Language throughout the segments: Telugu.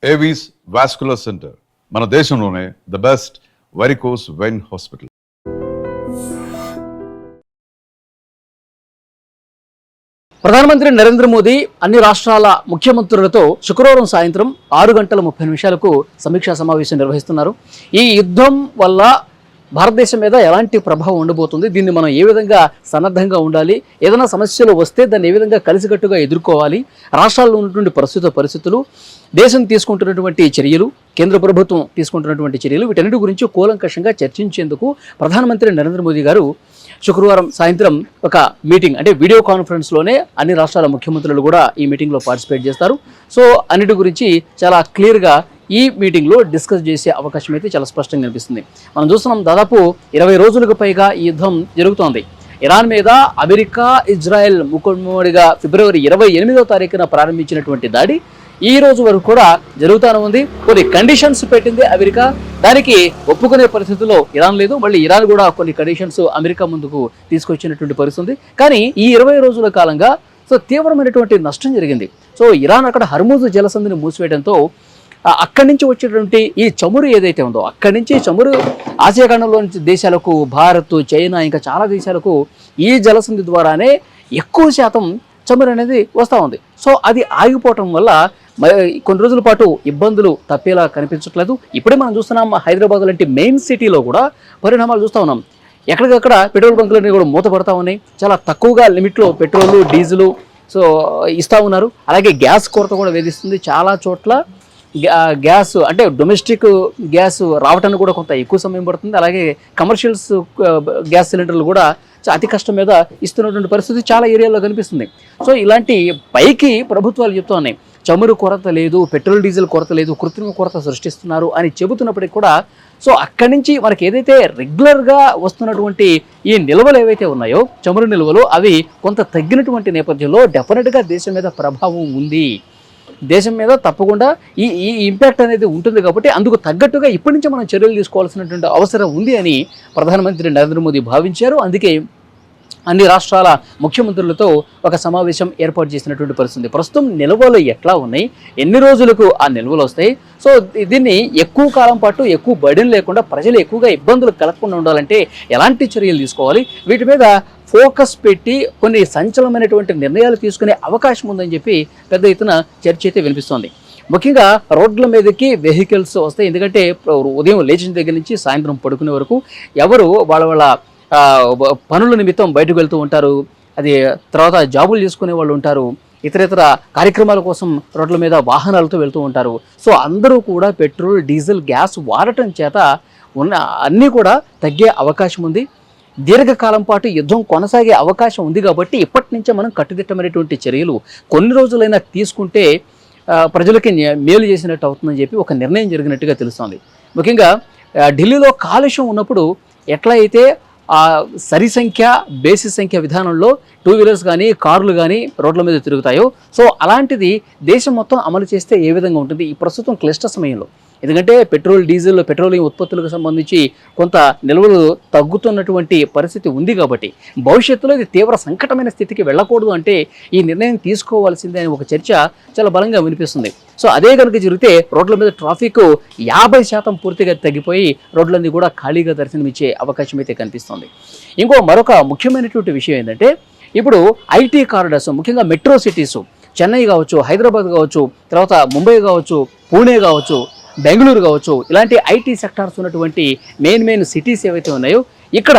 ఏవీస్ వాస్కులర్ సెంటర్ మన దేశంలోనే the best varicose vein hospital. ప్రధానమంత్రి నరేంద్ర మోదీ అన్ని రాష్ట్రాల ముఖ్యమంత్రులతో శుక్రవారం సాయంత్రం 6:30 సమీక్షా సమావేశం నిర్వహిస్తున్నారు. ఈ యుద్ధం వల్ల భారతదేశం మీద ఎలాంటి ప్రభావం ఉండబోతుంది, దీన్ని మనం ఏ విధంగా సన్నద్ధంగా ఉండాలి, ఏదైనా సమస్యలు వస్తే దాన్ని ఏ విధంగా కలిసికట్టుగా ఎదుర్కోవాలి, రాష్ట్రాల్లో ఉన్నటువంటి పరిస్థితులు, దేశం తీసుకుంటున్నటువంటి చర్యలు, కేంద్ర ప్రభుత్వం తీసుకుంటున్నటువంటి చర్యలు, వీటన్నిటి గురించి కూలంకషంగా చర్చించేందుకు ప్రధానమంత్రి నరేంద్ర మోదీ గారు శుక్రవారం సాయంత్రం ఒక మీటింగ్, అంటే వీడియో కాన్ఫరెన్స్లోనే అన్ని రాష్ట్రాల ముఖ్యమంత్రులు కూడా ఈ మీటింగ్లో పార్టిసిపేట్ చేస్తారు. సో అన్నిటి గురించి చాలా క్లియర్గా ఈ మీటింగ్లో డిస్కస్ చేసే అవకాశం అయితే చాలా స్పష్టంగా కనిపిస్తుంది. మనం చూస్తున్నాం, దాదాపు 20 రోజులకు పైగా ఈ యుద్ధం జరుగుతోంది. ఇరాన్ మీద అమెరికా, ఇజ్రాయెల్ ముఖోముఖిగా ఫిబ్రవరి 28వ తారీఖున ప్రారంభించినటువంటి దాడి ఈ రోజు వరకు కూడా జరుగుతూనే ఉంది. కొన్ని కండిషన్స్ పెట్టింది అమెరికా, దానికి ఒప్పుకునే పరిస్థితుల్లో ఇరాన్ లేదు. మళ్ళీ ఇరాన్ కూడా కొన్ని కండిషన్స్ అమెరికా ముందుకు తీసుకొచ్చినటువంటి పరిస్థితి ఉంది. కానీ ఈ 20 రోజుల కాలంగా తీవ్రమైనటువంటి నష్టం జరిగింది. ఇరాన్ అక్కడ హర్ముజ్ జలసంధిని మూసివేయడంతో అక్కడి నుంచి వచ్చేటువంటి ఈ చమురు ఏదైతే ఉందో, అక్కడి నుంచి చమురు ఆసియా ఖండంలోని దేశాలకు, భారత్, చైనా, ఇంకా చాలా దేశాలకు ఈ జలసంధి ద్వారానే ఎక్కువ శాతం చమురు అనేది వస్తూ ఉంది. అది ఆగిపోవటం వల్ల కొన్ని రోజుల పాటు ఇబ్బందులు తప్పేలా కనిపించట్లేదు. ఇప్పుడే మనం చూస్తున్నాం, హైదరాబాద్ లాంటి మెయిన్ సిటీలో కూడా పరిణామాలు చూస్తూ ఉన్నాం. ఎక్కడికక్కడ పెట్రోల్ బంకులన్నీ కూడా మూతపడతా ఉన్నాయి. చాలా తక్కువగా లిమిట్లో పెట్రోలు, డీజిలు ఇస్తూ ఉన్నారు. అలాగే గ్యాస్ కొరత కూడా వేధిస్తుంది. చాలా చోట్ల గ్యాస్, అంటే డొమెస్టిక్ గ్యాస్ రావటానికి కూడా కొంత ఎక్కువ సమయం పడుతుంది. అలాగే కమర్షియల్స్ గ్యాస్ సిలిండర్లు కూడా అతి కష్టం మీద ఇస్తున్నటువంటి పరిస్థితి చాలా ఏరియాలో కనిపిస్తుంది. ఇలాంటి పైకి ప్రభుత్వాలు చెప్తూ ఉన్నాయి, చమురు కొరత లేదు, పెట్రోల్ డీజిల్ కొరత లేదు, కృత్రిమ కొరత సృష్టిస్తున్నారు అని చెబుతున్నప్పటికీ కూడా అక్కడి నుంచి మనకి ఏదైతే రెగ్యులర్గా వస్తున్నటువంటి ఈ నిల్వలు ఏవైతే ఉన్నాయో, చమురు నిల్వలు, అవి కొంత తగ్గినటువంటి నేపథ్యంలో డెఫినెట్గా దేశం మీద ప్రభావం ఉంది. దేశం మీద తప్పకుండా ఈ ఇంపాక్ట్ అనేది ఉంటుంది. కాబట్టి అందుకు తగ్గట్టుగా ఇప్పటి నుంచి మనం చర్యలు తీసుకోవాల్సినటువంటి అవసరం ఉంది అని ప్రధానమంత్రి నరేంద్ర మోదీ భావించారు. అందుకే అన్ని రాష్ట్రాల ముఖ్యమంత్రులతో ఒక సమావేశం ఏర్పాటు చేసినటువంటి పరిస్థితి. ప్రస్తుతం నిల్వలు ఎట్లా ఉన్నాయి, ఎన్ని రోజులకు ఆ నిల్వలు వస్తాయి, దీన్ని ఎక్కువ కాలం పాటు ఎక్కువ బర్డెన్ లేకుండా ప్రజలు ఎక్కువగా ఇబ్బందులు కలగకుండా ఉండాలంటే ఎలాంటి చర్యలు తీసుకోవాలి, వీటి మీద ఫోకస్ పెట్టి కొన్ని సంచలనమైనటువంటి నిర్ణయాలు తీసుకునే అవకాశం ఉందని చెప్పి పెద్ద ఎత్తున చర్చ అయితే వినిపిస్తోంది. ముఖ్యంగా రోడ్ల మీదకి వెహికల్స్ వస్తాయి. ఎందుకంటే ఉదయం లేచిన దగ్గర నుంచి సాయంత్రం పడుకునే వరకు ఎవరు వాళ్ళ పనుల నిమిత్తం బయటకు వెళ్తూ ఉంటారు. అది తర్వాత జాబులు చేసుకునే వాళ్ళు ఉంటారు, ఇతర కార్యక్రమాల కోసం రోడ్ల మీద వాహనాలతో వెళ్తూ ఉంటారు. అందరూ కూడా పెట్రోల్, డీజిల్, గ్యాస్ వాడటం చేత ఉన్న అన్నీ కూడా తగ్గే అవకాశం ఉంది. దీర్ఘకాలం పాటు యుద్ధం కొనసాగే అవకాశం ఉంది. కాబట్టి ఇప్పటి నుంచే మనం కట్టుదిట్టమైనటువంటి చర్యలు కొన్ని రోజులైనా తీసుకుంటే ప్రజలకి మేలు చేసినట్టు అవుతుందని చెప్పి ఒక నిర్ణయం జరిగినట్టుగా తెలుస్తోంది. ముఖ్యంగా ఢిల్లీలో కాలుష్యం ఉన్నప్పుడు ఎట్లా అయితే సరి సంఖ్య, బేసి సంఖ్య విధానంలో 2 వీలర్స్ కానీ, కార్లు కానీ రోడ్ల మీద తిరుగుతాయో, అలాంటిది దేశం మొత్తం అమలు చేస్తే ఏ విధంగా ఉంటుంది ఈ ప్రస్తుతం క్లిష్ట సమయంలో. ఎందుకంటే పెట్రోల్, డీజిల్, పెట్రోలియం ఉత్పత్తులకు సంబంధించి కొంత నిల్వలు తగ్గుతున్నటువంటి పరిస్థితి ఉంది. కాబట్టి భవిష్యత్తులో ఇది తీవ్ర సంకటమైన స్థితికి వెళ్ళకూడదు అంటే ఈ నిర్ణయం తీసుకోవాల్సిందే అని ఒక చర్చ చాలా బలంగా వినిపిస్తుంది. అదే కనుక జరిగితే రోడ్ల మీద ట్రాఫిక్ 50% పూర్తిగా తగ్గిపోయి రోడ్లన్నీ కూడా ఖాళీగా దర్శనమిచ్చే అవకాశం అయితే కనిపిస్తుంది. మరొక ముఖ్యమైనటువంటి విషయం ఏంటంటే, ఇప్పుడు ఐటీ కారిడార్స్, ముఖ్యంగా మెట్రో సిటీస్, చెన్నై కావచ్చు, హైదరాబాద్ కావచ్చు, తర్వాత ముంబై కావచ్చు, పూణే కావచ్చు, బెంగళూరు కావచ్చు, ఇలాంటి ఐటీ సెక్టార్స్ ఉన్నటువంటి మెయిన్ సిటీస్ ఏవైతే ఉన్నాయో, ఇక్కడ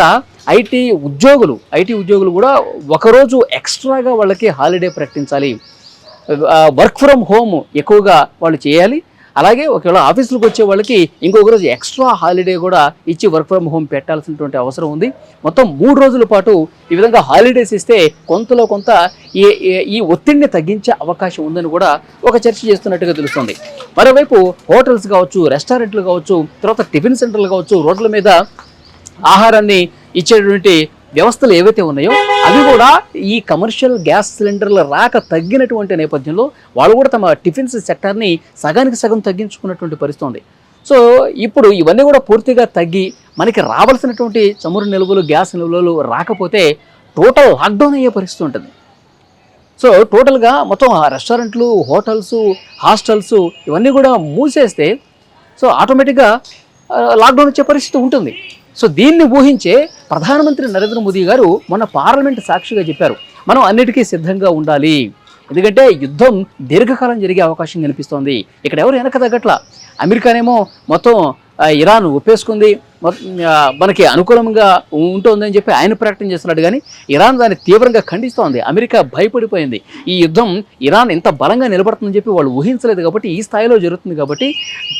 ఐటీ ఉద్యోగులు కూడా ఒకరోజు ఎక్స్ట్రాగా వాళ్ళకి హాలిడే ప్రకటించాలి. వర్క్ ఫ్రమ్ హోమ్ ఎక్కువగా వాళ్ళు చేయాలి. అలాగే ఒకవేళ ఆఫీసులకు వచ్చే వాళ్ళకి ఇంకొక రోజు ఎక్స్ట్రా హాలిడే కూడా ఇచ్చి వర్క్ ఫ్రమ్ హోమ్ పెట్టాల్సినటువంటి అవసరం ఉంది. మొత్తం 3 రోజుల పాటు ఈ విధంగా హాలిడేస్ ఇస్తే కొంతలో కొంత ఈ ఒత్తిడిని తగ్గించే అవకాశం ఉందని కూడా ఒక చర్చ చేస్తున్నట్టుగా తెలుస్తుంది. మరోవైపు హోటల్స్ కావచ్చు, రెస్టారెంట్లు కావచ్చు, తర్వాత టిఫిన్ సెంటర్లు కావచ్చు, రోడ్ల మీద ఆహారాన్ని ఇచ్చేటువంటి వ్యవస్థలు ఏవైతే ఉన్నాయో అవి కూడా ఈ కమర్షియల్ గ్యాస్ సిలిండర్ల రాక తగ్గినటువంటి నేపథ్యంలో వాళ్ళు కూడా తమ టిఫిన్స్ సెక్టార్ని సగానికి సగం తగ్గించుకున్నటువంటి పరిస్థితి ఉంది. ఇప్పుడు ఇవన్నీ కూడా పూర్తిగా తగ్గి మనకి రావాల్సినటువంటి చమురు నిల్వలు, గ్యాస్ నిల్వలు రాకపోతే టోటల్ లాక్డౌన్ అయ్యే పరిస్థితి ఉంటుంది. సో టోటల్గా మొత్తం ఆ రెస్టారెంట్లు, హోటల్స్, హాస్టల్స్ ఇవన్నీ కూడా మూసేస్తే సో ఆటోమేటిక్గా లాక్డౌన్ వచ్చే పరిస్థితి ఉంటుంది. సో దీన్ని ఊహించే ప్రధానమంత్రి నరేంద్ర మోదీ గారు మొన్న పార్లమెంట్ సాక్షిగా చెప్పారు, మనం అన్నిటికీ సిద్ధంగా ఉండాలి, ఎందుకంటే యుద్ధం దీర్ఘకాలం జరిగే అవకాశం కనిపిస్తోంది. ఇక్కడ ఎవరు వెనక తగ్గట్ల. అమెరికానేమో మొత్తం ఇరాన్ ఒప్పేసుకుంది, మనకి అనుకూలంగా ఉంటుందని చెప్పి ఆయన ప్రకటన చేస్తున్నాడు, కానీ ఇరాన్ దాన్ని తీవ్రంగా ఖండిస్తోంది. అమెరికా భయపడిపోయింది. ఈ యుద్ధం ఇరాన్ ఎంత బలంగా నిలబడుతుందని చెప్పి వాళ్ళు ఊహించలేదు కాబట్టి ఈ స్థాయిలో జరుగుతుంది కాబట్టి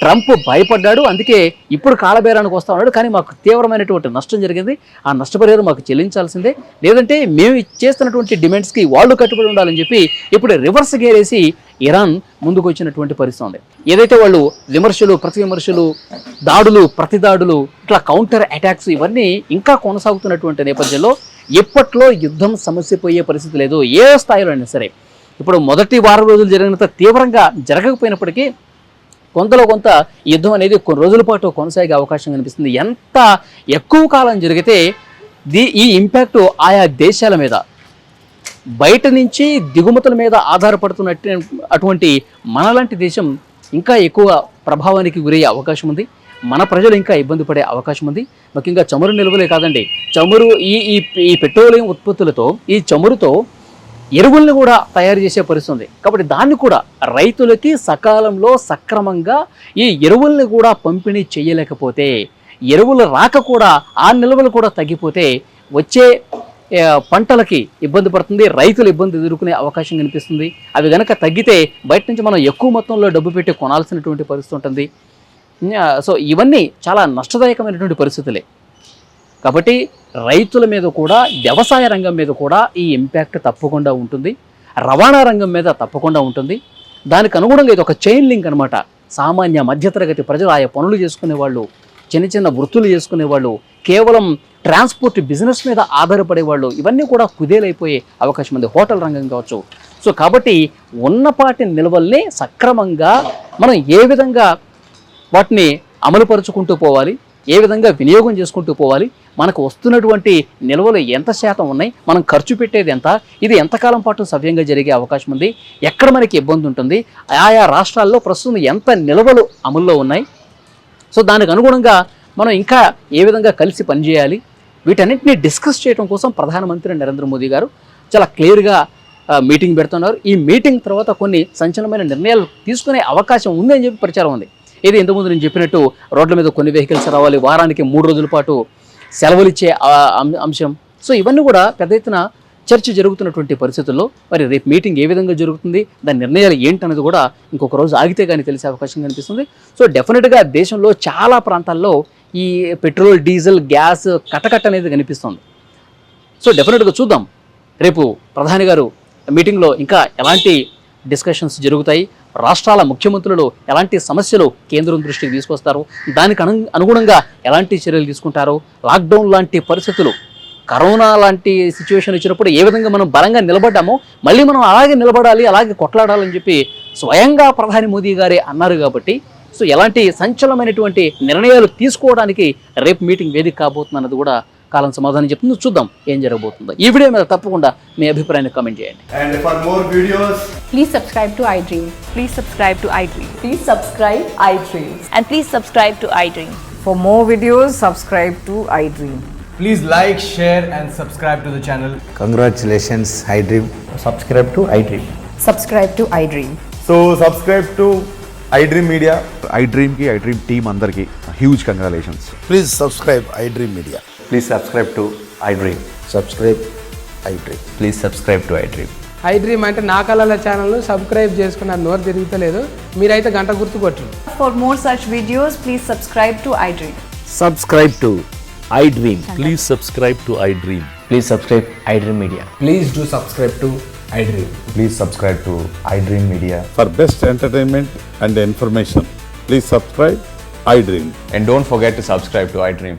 ట్రంప్ భయపడ్డాడు. అందుకే ఇప్పుడు కాలబేరానికి వస్తా ఉన్నాడు. కానీ మాకు తీవ్రమైనటువంటి నష్టం జరిగింది, ఆ నష్టపరిహారం మాకు చెల్లించాల్సిందే, లేదంటే మేము చేస్తున్నటువంటి డిమాండ్స్కి వాళ్ళు కట్టుబడి ఉండాలని చెప్పి ఇప్పుడు రివర్స్ గేరేసి ఇరాన్ ముందుకు వచ్చినటువంటి పరిస్థితి ఉంది. ఏదైతే వాళ్ళు విమర్శలు, ప్రతి విమర్శలు, దాడులు, ప్రతిదాడులు, ఇట్లా కౌంటర్ అటాక్స్ ఇవన్నీ ఇంకా కొనసాగుతున్నటువంటి నేపథ్యంలో ఎప్పట్లో యుద్ధం సమస్య పోయే పరిస్థితి లేదు, ఏ స్థాయిలో అయినా సరే. ఇప్పుడు మొదటి వారం రోజులు జరిగినంత తీవ్రంగా జరగకపోయినప్పటికీ కొంతలో కొంత యుద్ధం అనేది కొన్ని రోజుల పాటు కొనసాగే అవకాశం కనిపిస్తుంది. ఎంత ఎక్కువ కాలం జరిగితే ఈ ఇంపాక్ట్ ఆయా దేశాల మీద, బయట నుంచి దిగుమతుల మీద ఆధారపడుతున్నట్టు అటువంటి మనలాంటి దేశం ఇంకా ఎక్కువ ప్రభావానికి గురయ్యే అవకాశం ఉంది. మన ప్రజలు ఇంకా ఇబ్బంది పడే అవకాశం ఉంది. ముఖ్యంగా చమురు నిల్వలే కాదండి, చమురు ఈ పెట్రోలియం ఉత్పత్తులతో, ఈ చమురుతో ఎరువుల్ని కూడా తయారు చేసే పరిస్థితి ఉంది. కాబట్టి దాన్ని కూడా రైతులకి సకాలంలో సక్రమంగా ఈ ఎరువుల్ని కూడా పంపిణీ చేయలేకపోతే, ఎరువుల రాక కూడా ఆ నిల్వలు కూడా తగ్గిపోతే వచ్చే పంటలకి ఇబ్బంది పడుతుంది, రైతులు ఇబ్బంది ఎదుర్కొనే అవకాశం కనిపిస్తుంది. అవి కనుక తగ్గితే బయట నుంచి మనం ఎక్కువ మొత్తంలో డబ్బు పెట్టి కొనాల్సినటువంటి పరిస్థితి ఉంటుంది. సో ఇవన్నీ చాలా నష్టదాయకమైనటువంటి పరిస్థితులే. కాబట్టి రైతుల మీద కూడా, వ్యవసాయ రంగం మీద కూడా ఈ ఇంపాక్ట్ తప్పకుండా ఉంటుంది, రవాణా రంగం మీద తప్పకుండా ఉంటుంది. దానికి అనుగుణంగా ఇది ఒక చైన్ లింక్ అనమాట. సామాన్య మధ్యతరగతి ప్రజలు, ఆయా పనులు చేసుకునే వాళ్ళు, చిన్న చిన్న వృత్తులు చేసుకునే వాళ్ళు, కేవలం ట్రాన్స్పోర్ట్ బిజినెస్ మీద ఆధారపడే వాళ్ళు, ఇవన్నీ కూడా కుదేలైపోయే అవకాశం ఉంది, హోటల్ రంగం కావచ్చు. సో కాబట్టి ఉన్నపాటి నిల్వల్ని సక్రమంగా మనం ఏ విధంగా వాటిని అమలుపరుచుకుంటూ పోవాలి, ఏ విధంగా వినియోగం చేసుకుంటూ పోవాలి, మనకు వస్తున్నటువంటి నిల్వలు ఎంత శాతం ఉన్నాయి, మనం ఖర్చు పెట్టేది ఎంత, ఇది ఎంతకాలం పాటు సవ్యంగా జరిగే అవకాశం ఉంది, ఎక్కడ మనకి ఇబ్బంది ఉంటుంది, ఆయా రాష్ట్రాల్లో ప్రస్తుతం ఎంత నిల్వలు అమల్లో ఉన్నాయి, సో దానికి అనుగుణంగా మనం ఇంకా ఏ విధంగా కలిసి పనిచేయాలి, వీటన్నిటిని డిస్కస్ చేయడం కోసం ప్రధానమంత్రి నరేంద్ర మోదీ గారు చాలా క్లియర్గా మీటింగ్ పెడుతున్నారు. ఈ మీటింగ్ తర్వాత కొన్ని సంచలనమైన నిర్ణయాలు తీసుకునే అవకాశం ఉందని చెప్పి ప్రచారం ఉంది. ఇది ఇంతకుముందు నేను చెప్పినట్టు రోడ్ల మీద కొన్ని వెహికల్స్ రావాలి, వారానికి 3 రోజుల పాటు సెలవులు ఇచ్చే అంశం. సో ఇవన్నీ కూడా పెద్ద ఎత్తున చర్చ జరుగుతున్నటువంటి పరిస్థితుల్లో మరి రేపు మీటింగ్ ఏ విధంగా జరుగుతుంది, దాని నిర్ణయాలు ఏంటనేది కూడా ఇంకొక రోజు ఆగితే కానీ తెలిసే అవకాశం కనిపిస్తుంది. సో డెఫినెట్గా దేశంలో చాలా ప్రాంతాల్లో ఈ పెట్రోల్, డీజిల్, గ్యాస్ కటకట్ అనేది కనిపిస్తుంది. సో డెఫినెట్గా చూద్దాం రేపు ప్రధాని గారు మీటింగ్లో ఇంకా ఎలాంటి డిస్కషన్స్ జరుగుతాయి, రాష్ట్రాల ముఖ్యమంత్రులు ఎలాంటి సమస్యలు కేంద్రం దృష్టికి తీసుకొస్తారు, దానికి అనుగుణంగా ఎలాంటి చర్యలు తీసుకుంటారు, లాక్డౌన్ లాంటి పరిస్థితులు, కరోనా లాంటి సిచ్యువేషన్ వచ్చినప్పుడు ఏ విధంగా మనం బలంగా నిలబడ్డామో మళ్ళీ మనం అలాగే నిలబడాలి, అలాగే కొట్లాడాలని చెప్పి స్వయంగా ప్రధాని మోదీ గారే అన్నారు. కాబట్టి సో ఎలాంటి సంచలనమైనటువంటి నిర్ణయాలు తీసుకోవడానికి రేపు మీటింగ్ వేదిక కాబోతుంది అన్నది కూడా కాలం సమాధానం చెప్తుంది. చూద్దాం ఏం జరగబోతుందో. ఈ వీడియో మీద తప్పకుండా మీ అభిప్రాయాన్ని కామెంట్ చేయండి. And for more videos, Please subscribe to iDream. Please subscribe to iDream. Please subscribe iDream. And please subscribe to iDream. For more videos, subscribe to iDream. please like, share and subscribe to the channel. Congratulations, iDream. Subscribe to iDream. Subscribe to iDream. So subscribe to iDream Media. iDream की iDream team अंदर की huge congratulations. Please subscribe iDream Media. Please subscribe to iDream. Subscribe iDream. Please subscribe to iDream. iDream అంటే నా కళల ఛానల్ను సబ్స్క్రైబ్ చేసుకున్న నోరు తిరుగుతలేదు, మీరైతే గంట గుర్తు కొట్టండి. For more such videos, please subscribe to iDream. Subscribe to iDream. Please subscribe to iDream. Please subscribe iDream Media. Please do subscribe to iDream. Please subscribe to iDream Media. For best entertainment and information, please subscribe iDream. And don't forget to subscribe to iDream.